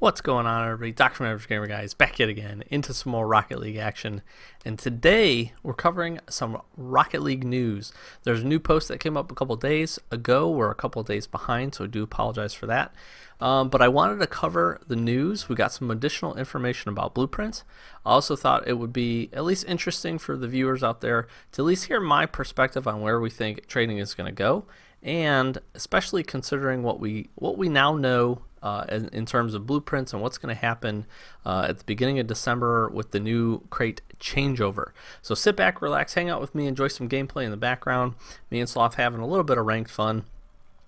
What's going on, everybody? Dr. from Average Gamer Guys back yet again into some more Rocket League action. And today we're covering some Rocket League news. There's a new post that came up a couple days ago. We're a couple days behind, so I do apologize for that. But I wanted to cover the news. We got some additional information about blueprints. I also thought it would be at least interesting for the viewers out there to at least hear my perspective on where we think trading is going to go, and especially considering what we now know in terms of blueprints and what's going to happen at the beginning of December with the new crate changeover. So sit back, relax, hang out with me, enjoy some gameplay in the background. Me and Sloth having a little bit of ranked fun,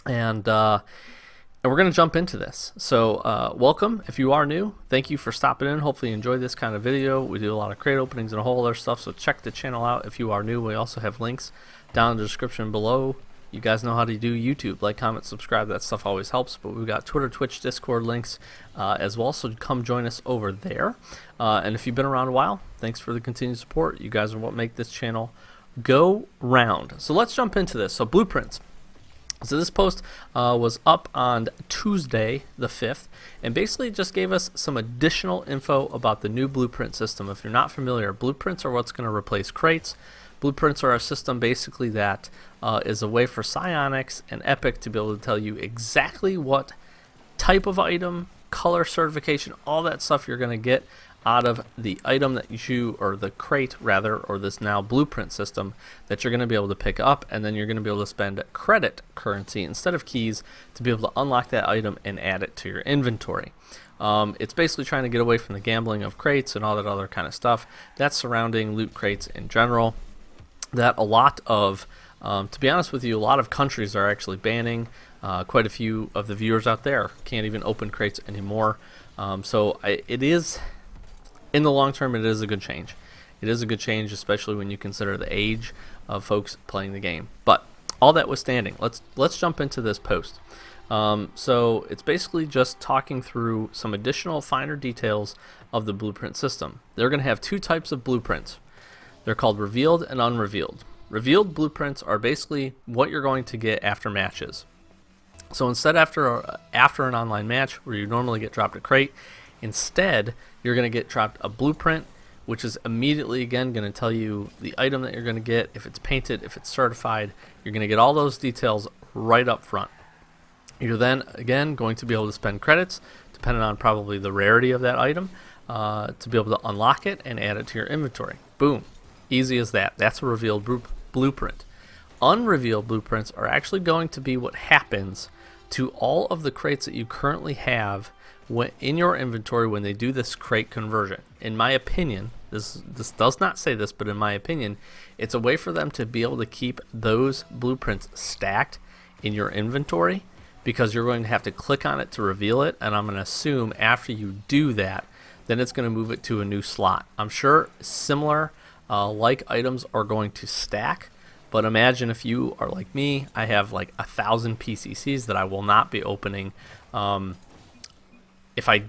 and we're going to jump into this. So welcome if you are new. Thank you for stopping in. Hopefully you enjoy this kind of video. We do a lot of crate openings and a whole other stuff, so check the channel out if you are new. We also have links down in the description below. You guys know how to do YouTube. Like, comment, subscribe. That stuff always helps. But we've got Twitter, Twitch, Discord links as well. So come join us over there. And if you've been around a while, thanks for the continued support. You guys are what make this channel go round. So let's jump into this. So blueprints. So this post was up on Tuesday the 5th, and basically just gave us some additional info about the new blueprint system. If you're not familiar, blueprints are what's going to replace crates. Blueprints are a system basically that is a way for Psyonix and Epic to be able to tell you exactly what type of item, color, certification, all that stuff you're going to get out of the item that you, or the crate rather, or this now blueprint system that you're going to be able to pick up, and then you're going to be able to spend credit currency instead of keys to be able to unlock that item and add it to your inventory. It's basically trying to get away from the gambling of crates and all that other kind of stuff that's surrounding loot crates in general. That a lot of, to be honest with you, a lot of countries are actually banning. Quite a few of the viewers out there can't even open crates anymore. It is, in the long term, it is a good change. It is a good change, especially when you consider the age of folks playing the game. But all that withstanding, let's jump into this post. So it's basically just talking through some additional finer details of the blueprint system. They're going to have two types of blueprints. They're called revealed and unrevealed. Revealed blueprints are basically what you're going to get after matches. So instead, after an online match where you normally get dropped a crate, instead you're going to get dropped a blueprint, which is immediately again going to tell you the item that you're going to get, if it's painted, if it's certified. You're going to get all those details right up front. You're then again going to be able to spend credits, depending on probably the rarity of that item, to be able to unlock it and add it to your inventory. Boom. Easy as that. That's a revealed blueprint. Unrevealed blueprints are actually going to be what happens to all of the crates that you currently have in your inventory when they do this crate conversion. In my opinion, this does not say this, but in my opinion, it's a way for them to be able to keep those blueprints stacked in your inventory, because you're going to have to click on it to reveal it, and I'm going to assume after you do that, then it's going to move it to a new slot. I'm sure similar like items are going to stack, but imagine if you are like me, I have like 1,000 PCCs that I will not be opening. If I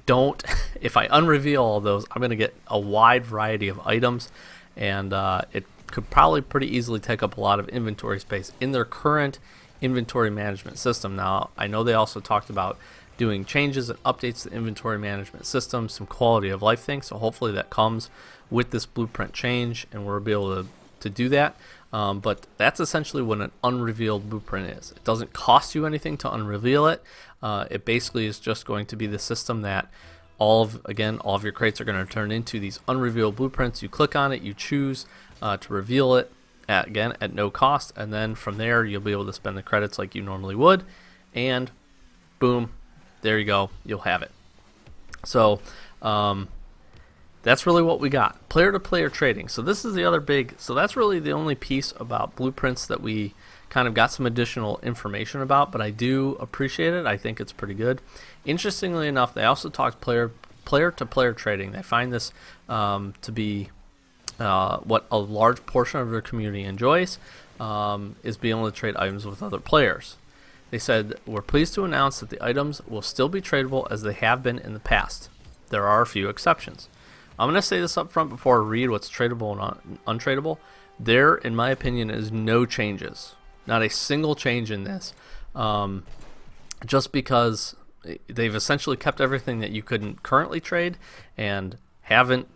unreveal all those, I'm going to get a wide variety of items, and it could probably pretty easily take up a lot of inventory space in their current inventory management system. Now, I know they also talked about doing changes and updates to the inventory management system, some quality of life things, so hopefully that comes with this blueprint change and we'll be able to do that. But that's essentially what an unrevealed blueprint is. It doesn't cost you anything to unreveal it. It basically is just going to be the system that all of your crates are going to turn into these unrevealed blueprints. You click on it, you choose to reveal it at no cost, and then from there you'll be able to spend the credits like you normally would, and boom, there you go, you'll have it. So that's really what we got. Player-to-player trading. So this is the other so that's really the only piece about blueprints that we kind of got some additional information about, but I do appreciate it. I think it's pretty good. Interestingly enough, they also talked player-to-player trading. They find this to be what a large portion of their community enjoys, is being able to trade items with other players. They said, "We're pleased to announce that the items will still be tradable as they have been in the past. There are a few exceptions." I'm going to say this up front before I read what's tradable and untradeable. There, in my opinion, is no changes. Not a single change in this. Just because they've essentially kept everything that you couldn't currently trade and haven't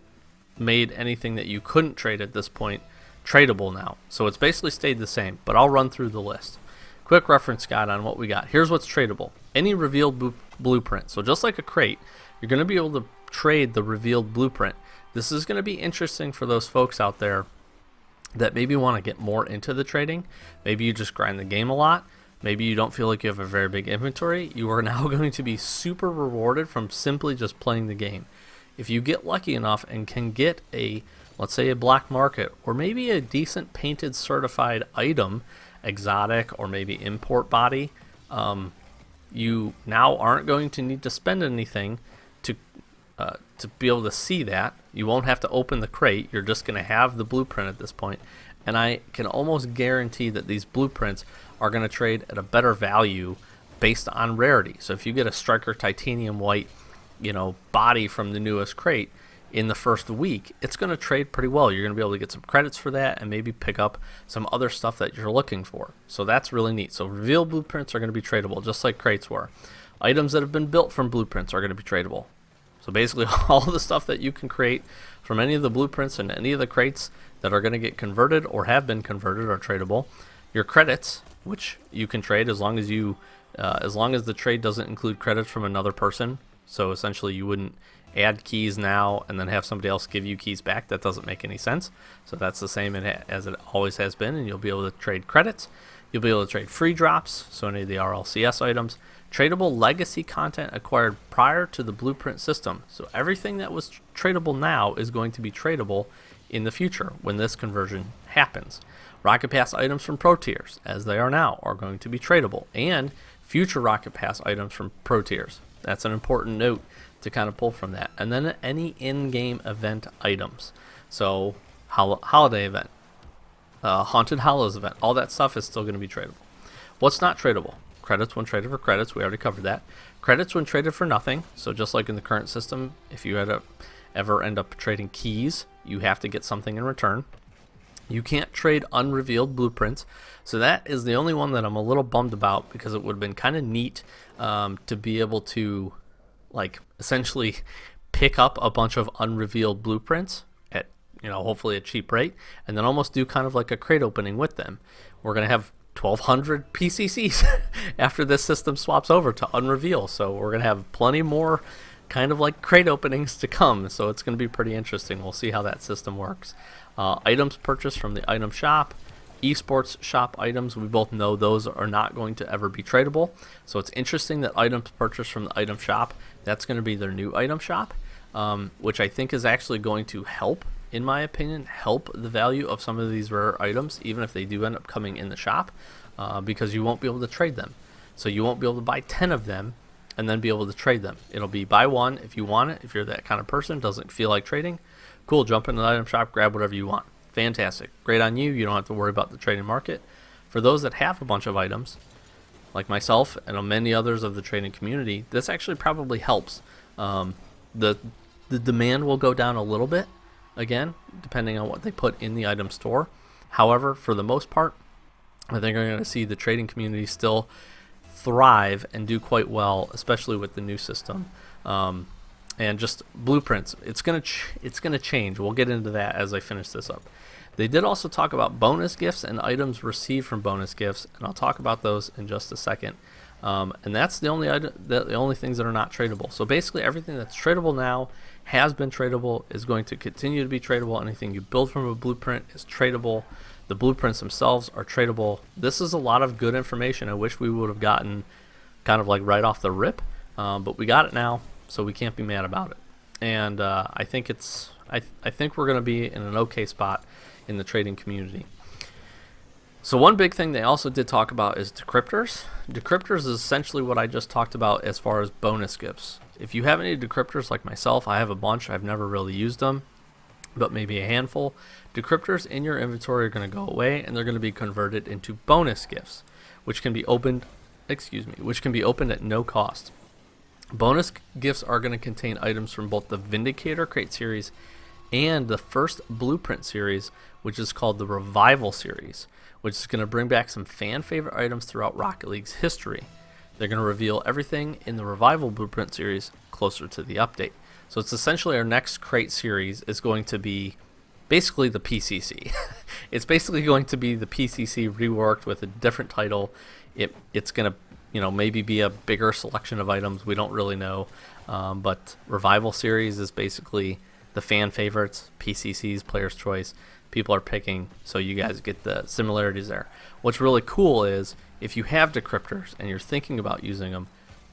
made anything that you couldn't trade at this point tradable now. So it's basically stayed the same, but I'll run through the list. Quick reference guide on what we got. Here's what's tradable. Any revealed blueprint. So just like a crate, you're going to be able to trade the revealed blueprint. This is going to be interesting for those folks out there that maybe want to get more into the trading. Maybe you just grind the game a lot. Maybe you don't feel like you have a very big inventory. You are now going to be super rewarded from simply just playing the game. If you get lucky enough and can get a, let's say, a black market or maybe a decent painted certified item, exotic or maybe import body, you now aren't going to need to spend anything to be able to see that. You won't have to open the crate. You're just going to have the blueprint at this point. And I can almost guarantee that these blueprints are going to trade at a better value based on rarity. So if you get a Striker Titanium White, body from the newest crate in the first week, it's going to trade pretty well. You're going to be able to get some credits for that and maybe pick up some other stuff that you're looking for. So that's really neat. So revealed blueprints are going to be tradable, just like crates were. Items that have been built from blueprints are going to be tradable. So basically all the stuff that you can create from any of the blueprints and any of the crates that are going to get converted or have been converted are tradable. Your credits, which you can trade as long as the trade doesn't include credits from another person. So essentially you wouldn't add keys now and then have somebody else give you keys back. That doesn't make any sense. So that's the same as it always has been, and you'll be able to trade credits. You'll be able to trade free drops, so any of the RLCS items. Tradable legacy content acquired prior to the blueprint system. So everything that was tradable now is going to be tradable in the future when this conversion happens. Rocket Pass items from Pro Tiers, as they are now, are going to be tradable. And future Rocket Pass items from Pro Tiers. That's an important note to kind of pull from that. And then any in-game event items. So holiday event, Haunted Hollows event, all that stuff is still going to be tradable. What's not tradable? Credits when traded for credits. We already covered that. Credits when traded for nothing. So just like in the current system, if you ever end up trading keys, you have to get something in return. You can't trade unrevealed blueprints. So that is the only one that I'm a little bummed about, because it would have been kind of neat to be able to essentially pick up a bunch of unrevealed blueprints at hopefully a cheap rate, and then almost do kind of like a crate opening with them. We're going to have 1,200 PCCs after this system swaps over to unreveal, so we're going to have plenty more kind of like crate openings to come, so it's going to be pretty interesting. We'll see how that system works. Items purchased from the item shop, esports shop items, we both know those are not going to ever be tradable, so it's interesting that items purchased from the item shop, that's going to be their new item shop, which I think is actually going to help, in my opinion, help the value of some of these rare items, even if they do end up coming in the shop, because you won't be able to trade them. So you won't be able to buy 10 of them and then be able to trade them. It'll be buy one if you want it. If you're that kind of person, doesn't feel like trading, cool, jump into the item shop, grab whatever you want. Fantastic. Great on you. You don't have to worry about the trading market. For those that have a bunch of items, like myself and many others of the trading community, this actually probably helps. The demand will go down a little bit, again, depending on what they put in the item store. However, for the most part, I think we're going to see the trading community still thrive and do quite well, especially with the new system. And just blueprints, it's going to change. We'll get into that as I finish this up. They did also talk about bonus gifts and items received from bonus gifts, and I'll talk about those in just a second. And that's the only things that are not tradable. So basically everything that's tradable now has been tradable, is going to continue to be tradable. Anything you build from a blueprint is tradable. The blueprints themselves are tradable. This is a lot of good information. I wish we would have gotten kind of like right off the rip, but we got it now, so we can't be mad about it. And I think I think we're going to be in an okay spot in the trading community. So one big thing they also did talk about is decryptors. Decryptors is essentially what I just talked about as far as bonus gifts. If you have any decryptors like myself, I have a bunch. I've never really used them, but maybe a handful. Decryptors in your inventory are going to go away, and they're going to be converted into bonus gifts, which can be opened at no cost. Bonus gifts are going to contain items from both the Vindicator Crate series and the first Blueprint series, which is called the Revival series, which is going to bring back some fan favorite items throughout Rocket League's history. they're going to reveal everything in the Revival Blueprint series closer to the update. So it's essentially our next crate series is going to be basically the PCC. It's basically going to be the PCC reworked with a different title. It's going to maybe be a bigger selection of items. We don't really know. But Revival series is basically the fan favorites, PCC's player's choice. People are picking, so you guys get the similarities there. What's really cool is if you have decryptors and you're thinking about using them,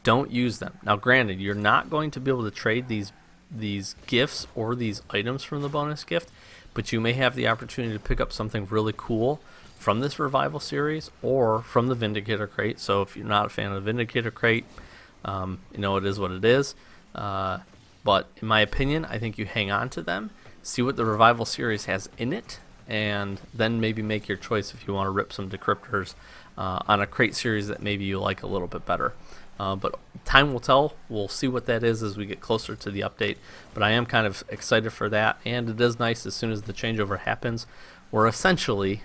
don't use them. Now, granted, you're not going to be able to trade these gifts or these items from the bonus gift, but you may have the opportunity to pick up something really cool from this Revival series or from the Vindicator crate. So if you're not a fan of the Vindicator crate, it is what it is. But in my opinion, I think you hang on to them, see what the Revival series has in it, and then maybe make your choice if you want to rip some decryptors on a crate series that maybe you like a little bit better. But time will tell. We'll see what that is as we get closer to the update. But I am kind of excited for that, and it is nice as soon as the changeover happens. We're essentially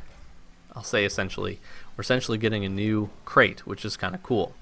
getting a new crate, which is kind of cool.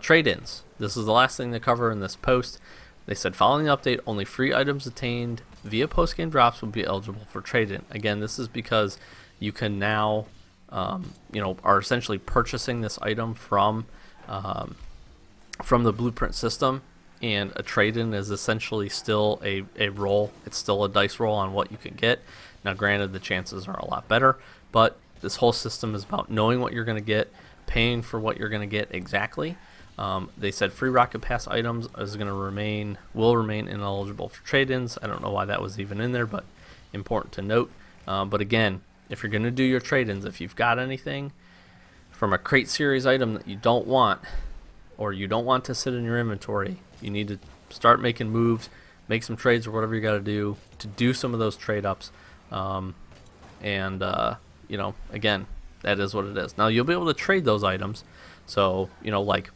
Trade-ins. This is the last thing to cover in this post. They said following the update, only free items attained via post-game drops will be eligible for trade-in. Again, this is because you can now, are essentially purchasing this item from the Blueprint system, and a trade-in is essentially still a roll. It's still a dice roll on what you can get. Now, granted, the chances are a lot better, but this whole system is about knowing what you're going to get, paying for what you're going to get exactly. They said free Rocket Pass items will remain ineligible for trade-ins. I don't know why that was even in there, but important to note. But again, if you're going to do your trade-ins, if you've got anything from a crate series item that you don't want, or you don't want to sit in your inventory, you need to start making moves, make some trades or whatever you got to do some of those trade-ups. Again, that is what it is. Now, you'll be able to trade those items. So, like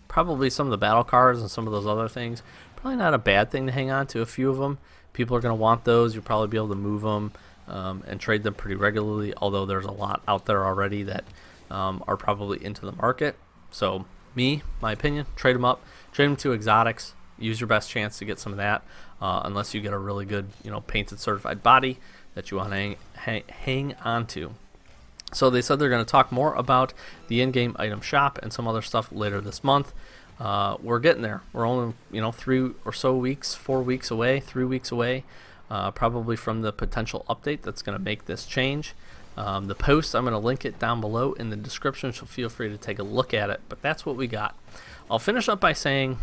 probably some of the battle cards and some of those other things, probably not a bad thing to hang on to a few of them. People are going to want those. You'll probably be able to move them and trade them pretty regularly, although there's a lot out there already that are probably into the market. So, my opinion, trade them up. Trade them to exotics. Use your best chance to get some of that, unless you get a really good, painted certified body that you want to hang on to. So they said they're going to talk more about the in-game item shop and some other stuff later this month. We're getting there. We're only 3 weeks away, probably from the potential update that's going to make this change. The post, I'm going to link it down below in the description, so feel free to take a look at it. But that's what we got. I'll finish up by saying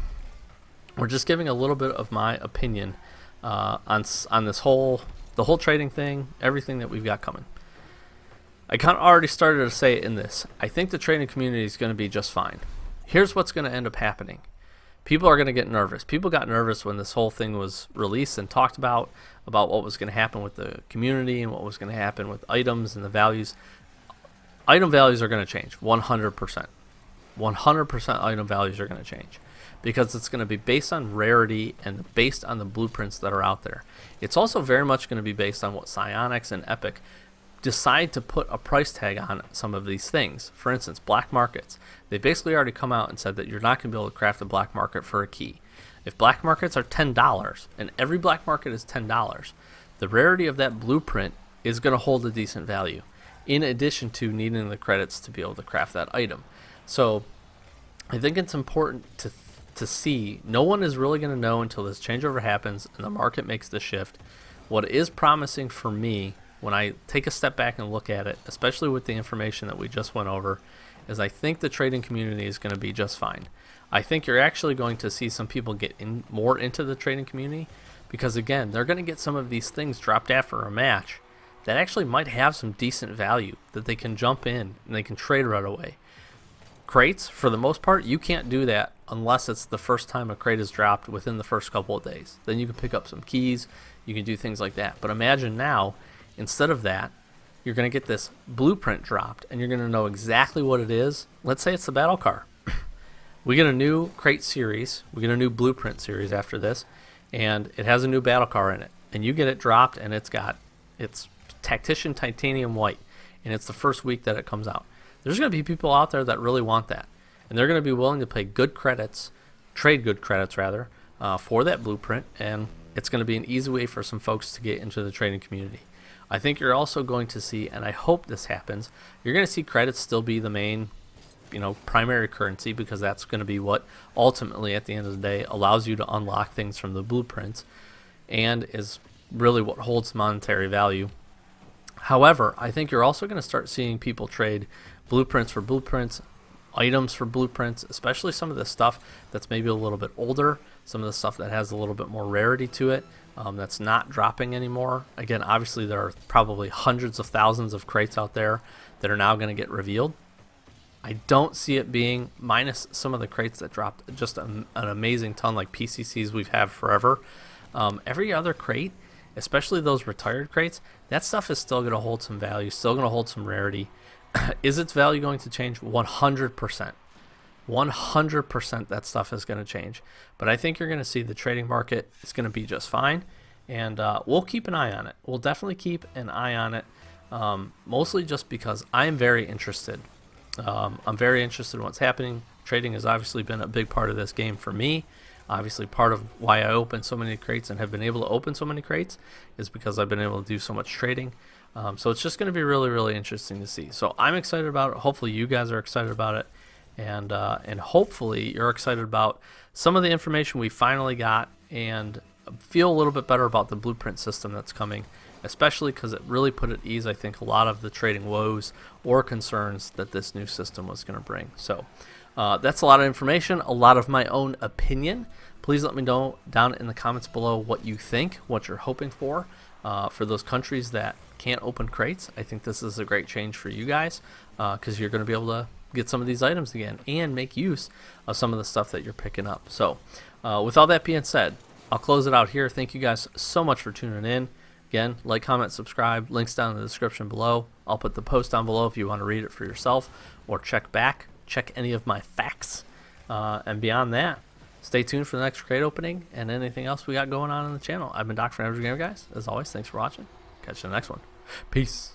we're just giving a little bit of my opinion on the whole trading thing, everything that we've got coming. I kind of already started to say it in this. I think the trading community is going to be just fine. Here's what's going to end up happening. People are going to get nervous. People got nervous when this whole thing was released and talked about what was going to happen with the community and what was going to happen with items and the values. Item values are going to change 100%. 100% item values are going to change because it's going to be based on rarity and based on the blueprints that are out there. It's also very much going to be based on what Psyonix and Epic decide to put a price tag on some of these things. For instance, black markets. They basically already come out and said that you're not going to be able to craft a black market for a key. If black markets are $10, and every black market is $10, the rarity of that blueprint is going to hold a decent value, in addition to needing the credits to be able to craft that item. So I think it's important to see. No one is really going to know until this changeover happens and the market makes the shift. What is promising for me, when I take a step back and look at it, especially with the information that we just went over, is I think the trading community is going to be just fine. I think you're actually going to see some people get more into the trading community because, again, they're going to get some of these things dropped after a match that actually might have some decent value that they can jump in and they can trade right away. Crates, for the most part, you can't do that unless it's the first time a crate is dropped within the first couple of days. Then you can pick up some keys, you can do things like that. But imagine now, instead of that, you're going to get this blueprint dropped, and you're going to know exactly what it is. Let's say it's the battle car. We get a new crate series. We get a new blueprint series after this, and it has a new battle car in it. And you get it dropped, and it's Tactician Titanium White, and it's the first week that it comes out. There's going to be people out there that really want that. and they're going to be willing to pay good credits, trade good credits rather, for that blueprint, and it's going to be an easy way for some folks to get into the trading community. I think you're also going to see, and I hope this happens, you're going to see credits still be the main, primary currency, because that's going to be what ultimately at the end of the day allows you to unlock things from the blueprints and is really what holds monetary value. However, I think you're also going to start seeing people trade blueprints for blueprints, items for blueprints, especially some of the stuff that's maybe a little bit older, some of the stuff that has a little bit more rarity to it, that's not dropping anymore. Again, obviously there are probably hundreds of thousands of crates out there that are now going to get revealed. I don't see it being, minus some of the crates that dropped just an amazing ton, like PCCs we've had forever. Every other crate, especially those retired crates, that stuff is still going to hold some value, still going to hold some rarity. Is its value going to change? 100%. 100% that stuff is going to change. But I think you're going to see the trading market is going to be just fine, and we'll keep an eye on it. We'll definitely keep an eye on it, mostly just because I'm very interested. I'm very interested in what's happening. Trading has obviously been a big part of this game for me. Obviously, part of why I open so many crates and have been able to open so many crates is because I've been able to do so much trading. So it's just going to be really, really interesting to see. So I'm excited about it. Hopefully you guys are excited about it. And hopefully you're excited about some of the information we finally got and feel a little bit better about the blueprint system that's coming, especially because it really put at ease, I think, a lot of the trading woes or concerns that this new system was going to bring. So that's a lot of information, a lot of my own opinion. Please let me know down in the comments below what you think, what you're hoping for those countries that can't open crates. I think this is a great change for you guys because you're going to be able to get some of these items again and make use of some of the stuff that you're picking up. So with all that being said, I'll close it out here. Thank you guys so much for tuning in. Again, like, comment, subscribe, links down in the description below. I'll put the post down below if you want to read it for yourself or check any of my facts. And beyond that, stay tuned for the next crate opening and anything else we got going on in the channel. I've been Doc from Average Gamer Guys. As always, thanks for watching. Catch you in the next one. Peace.